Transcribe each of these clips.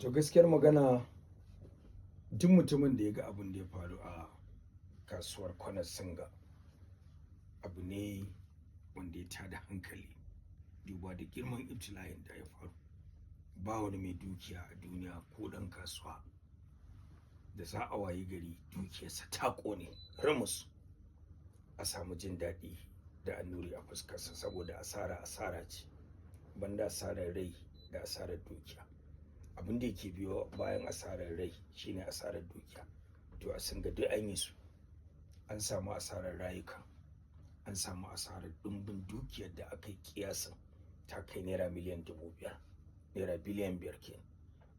To gaskiyar magana, duk mutumin da ya ga abin da ya faru a kasuwar Kwanar Singa abu ne wanda ya tada hankali duba da girman ibtila'in da ya faru. Ba wani mai dukiya a duniya ko ɗan kasuwa da za a wayi gari dukiyarsa ta ƙone ramus a samu jin daɗi da annuri a fuskarsa, saboda asara ce, banda asarar rai da asarar dukiya. Abin da yake biyo bayan asarar rai shine asarar dukiya. To a Singa duk an yi su, an samu asarar rayuka, an samu asarar ɗumbin dukiyar da aka yi kiyasin ta kai naira miliyan 500, naira biliyan 5 kenan.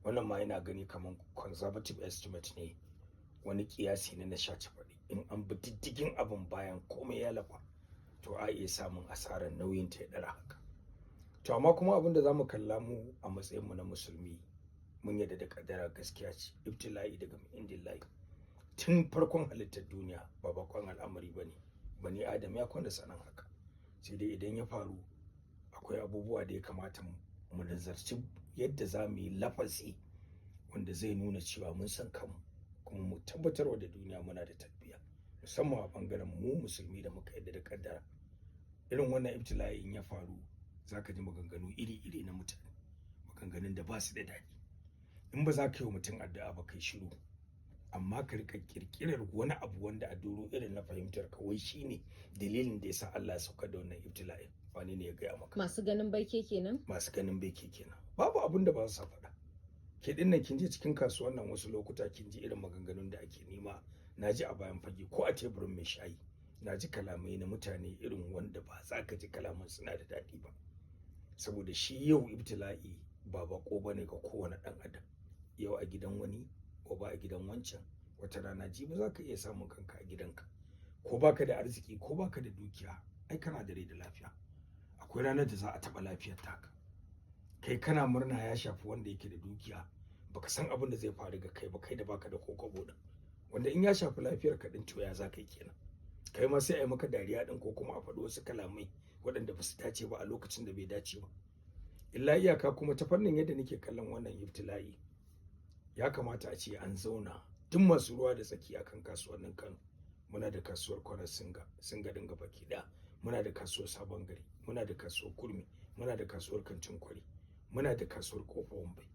Wannan ma yana gani kamar conservative estimate ne, wani kiyasi ne na shaci faɗi. In an bi diddigin abin bayan komai ya lafa, to a iya samun asarar nauyin ta ya ɗara haka. To amma kuma abin da za mu kalla mu a matsayinmu na musulmi, mun yadda da kaddara gaskiya ce, ibtila'i daga indillahi. Tun farkon halittar duniya ba bakon al'amari ba ne, bani adam ya kwanda sanin haka. Sai dai idan ya faru akwai abubuwa da ya kamata mu nazarci yadda za mu yi lafazi wanda zai nuna cewa mun san kanmu, kuma mu tabbatarwa da duniya muna da tarbiyya, musamman a bangaren mu musulmi da muka yadda da kaddara. Irin wannan ibtila'i in ya faru za ka ji maganganu iri-iri na mutane, maganganun da ba su da daɗi. In ba za ka yi wa mutum addu'a ba kai shiru, amma ka rika kirkirar wani abu wanda a doro irin na fahimtar ka wai shine dalilin da yasa Allah ya sauka da wannan ibtila'i. Wani ne ya gaya maka? Masu ganin baike kenan? Masu ganin baike kenan. Babu abin da ba su faɗa. Ke din nan kin je cikin kasuwan nan wasu lokuta kin ji irin maganganun da ake nema. Na ji a bayan fage ko a teburin mai shayi. Na ji kalamai na mutane irin wanda ba za ka ji kalaman suna da daɗi ba. Saboda shi yau ibtila'i ba bako bane ga kowane ɗan adam. Yau a gidan wani, gobe a gidan wancan, wata rana jibi za ka iya samun kanka a gidanka. Ko baka da arziki ko baka da dukiya, ai kana da rai da lafiya. Akwai ranar da za a taɓa lafiyar taka. Kai kana murna ya shafi wanda yake da dukiya, baka san abin da zai faru ga kai ba, kai da baka da kokobo din. Wanda in ya shafi lafiyar ka din to ya za ka yi kenan. Kai ma sai a yi maka dariya din ko kuma a faɗi wasu kalamai waɗanda ba su dace ba a lokacin da bai dace ba. Illa iyaka kuma ta fannin yadda nake kallon wannan ibtila'i, ya kamata a ce an zauna duk masu ruwa da tsaki akan kasuwannin Kano. Muna da kasuwar Kwanar Singa din gaba ki ɗaya, muna da kasuwar Sabon Gari, muna da kasuwar Kurmi, muna da kasuwar Kantin Kwari, muna da kasuwar Kofar Wambai.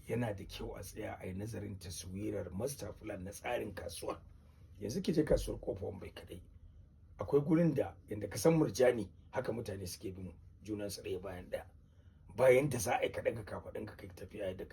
Yana da kyau a tsaya a yi nazarin taswirar master plan na tsarin kasuwa. Yanzu ki je kasuwar Kofar Wambai kadai, akwai gurin da yanda ka san murjani haka mutane suke bin junansu ɗaya bayan ɗaya. Bayan da za a yi ka ɗaga kafaɗinka kai tafiya yadda